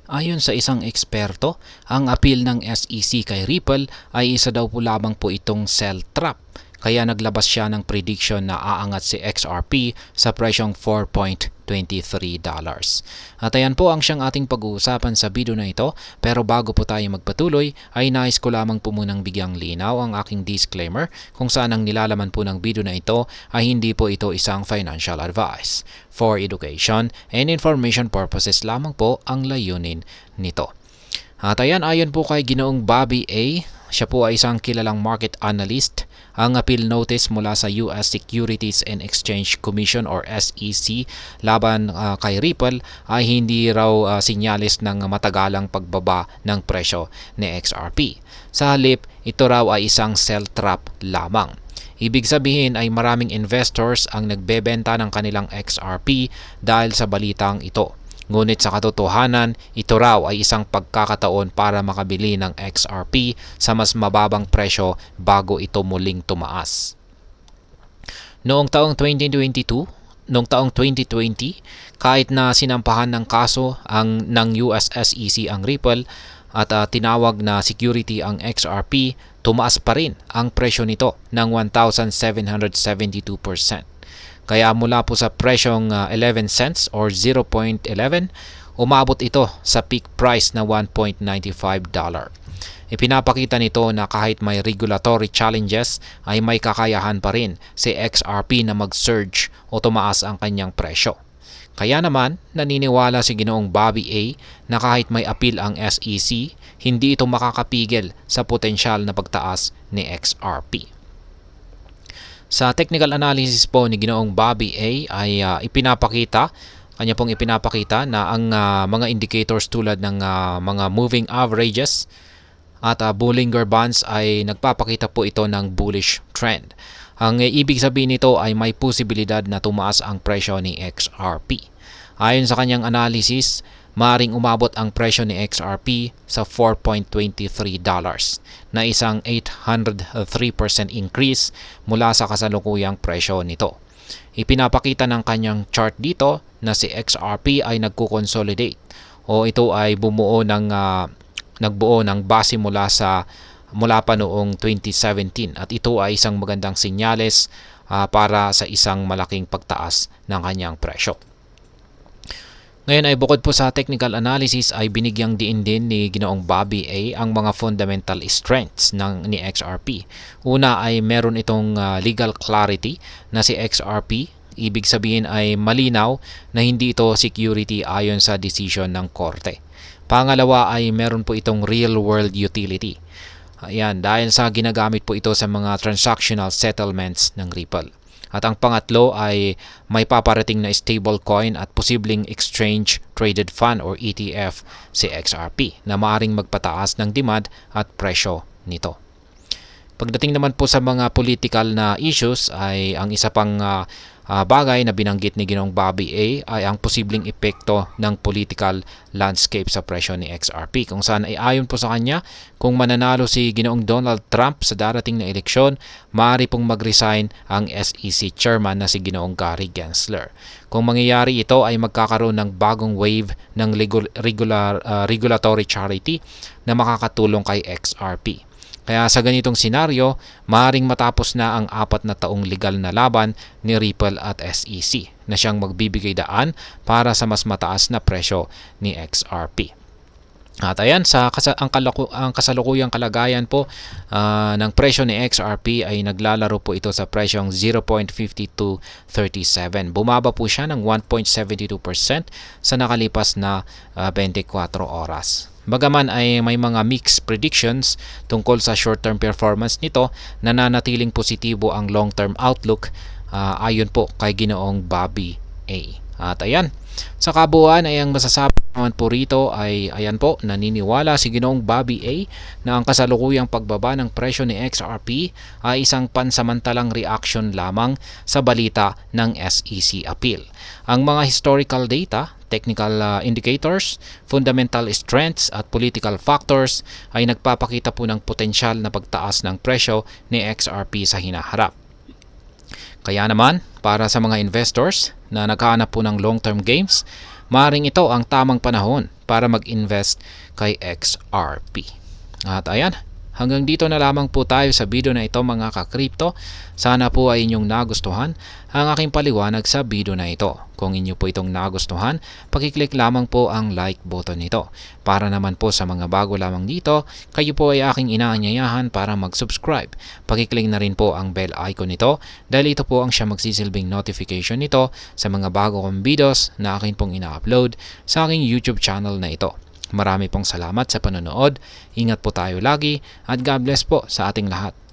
Ayon sa isang eksperto, ang appeal ng SEC kay Ripple ay isa daw po lamang po itong sell trap. Kaya naglabas siya ng prediction na aangat si XRP sa presyong $4.23. At ayan po ang siyang ating pag-uusapan sa video na ito. Pero bago po tayo magpatuloy, ay nais ko lamang po munang bigyang linaw ang aking disclaimer kung saan ang nilalaman po ng video na ito ay hindi po ito isang financial advice. For education and information purposes lamang po ang layunin nito. At ayan, ayon po kay Ginoong Bobby A., siya po ay isang kilalang market analyst. Ang appeal notice mula sa US Securities and Exchange Commission or SEC laban kay Ripple ay hindi raw sinyalis ng matagalang pagbaba ng presyo ni XRP. Sa halip, ito raw ay isang sell trap lamang. Ibig sabihin ay maraming investors ang nagbebenta ng kanilang XRP dahil sa balitang ito. Ngunit sa katotohanan, ito raw ay isang pagkakataon para makabili ng XRP sa mas mababang presyo bago ito muling tumaas. Noong taong 2020, kahit na sinampahan ng kaso ng US SEC ang Ripple at tinawag na security ang XRP, tumaas pa rin ang presyo nito ng 1,772%. Kaya mula po sa presyong 11 cents or 0.11, umabot ito sa peak price na $1.95. Ipinapakita nito na kahit may regulatory challenges ay may kakayahan pa rin si XRP na mag-surge o tumaas ang kanyang presyo. Kaya naman, naniniwala si Ginoong Bobby A. na kahit may appeal ang SEC, hindi ito makakapigil sa potensyal na pagtaas ni XRP. Sa technical analysis po ni Ginoong Bobby A. ay kanya pong ipinapakita na ang mga indicators tulad ng mga moving averages at Bollinger Bands ay nagpapakita po ito ng bullish trend. Ang ibig sabihin nito ay may posibilidad na tumaas ang presyo ni XRP. Ayon sa kanyang analysis, maring umabot ang presyo ni XRP sa $4.23 na isang 803% increase mula sa kasalukuyang presyo nito. Ipinapakita ng kanyang chart dito na si XRP ay nagko-consolidate o ito ay nagbuo ng base mula pa noong 2017 at ito ay isang magandang senyales para sa isang malaking pagtaas ng kanyang presyo. Ngayon ay bukod po sa technical analysis ay binigyang diin din ni Ginoong Bobby A. ang mga fundamental strengths ni XRP. Una ay meron itong legal clarity na si XRP. Ibig sabihin ay malinaw na hindi ito security ayon sa decision ng korte. Pangalawa ay meron po itong real world utility. Ayan, dahil sa ginagamit po ito sa mga transactional settlements ng Ripple. At ang pangatlo ay may paparating na stablecoin at posibleng exchange traded fund or ETF si XRP na maaring magpataas ng demand at presyo nito. Pagdating naman po sa mga political na issues ay ang isa pang bagay na binanggit ni Ginoong Bobby A. ay ang posibleng epekto ng political landscape sa presyo ni XRP kung saan ay ayon po sa kanya kung mananalo si Ginoong Donald Trump sa darating na eleksyon, maaari pong mag-resign ang SEC chairman na si Ginoong Gary Gensler. Kung mangyayari ito ay magkakaroon ng bagong wave ng regulatory charity na makakatulong kay XRP. Kaya sa ganitong senaryo, maaaring matapos na ang 4 na taong legal na laban ni Ripple at SEC na siyang magbibigay daan para sa mas mataas na presyo ni XRP. At ayan, ang kasalukuyang kalagayan po ng presyo ni XRP ay naglalaro po ito sa presyong 0.5237. Bumaba po siya ng 1.72% sa nakalipas na 24 oras. Bagaman ay may mga mixed predictions tungkol sa short-term performance nito, nananatiling positibo ang long-term outlook ayon po kay Ginoong Bobby A. At ayan, sa kabuuan ay ang masasabi naman po rito ay ayan po, naniniwala si Ginoong Bobby A. na ang kasalukuyang pagbaba ng presyo ni XRP ay isang pansamantalang reaction lamang sa balita ng SEC appeal. Ang mga historical data, technical indicators, fundamental strengths at political factors ay nagpapakita po ng potensyal na pagtaas ng presyo ni XRP sa hinaharap. Kaya naman, para sa mga investors na naghahanap po ng long-term gains, maaaring ito ang tamang panahon para mag-invest kay XRP. At ayan, hanggang dito na lamang po tayo sa video na ito mga ka-crypto. Sana po ay inyong nagustuhan ang aking paliwanag sa video na ito. Kung inyo po itong nagustuhan, pakiclick lamang po ang like button nito. Para naman po sa mga bago lamang dito, kayo po ay aking inaanyayahan para mag-subscribe. Pakiclick na rin po ang bell icon nito dahil ito po ang siya magsisilbing notification nito sa mga bago kong videos na akin pong ina-upload sa aking YouTube channel na ito. Marami pong salamat sa panonood. Ingat po tayo lagi at God bless po sa ating lahat.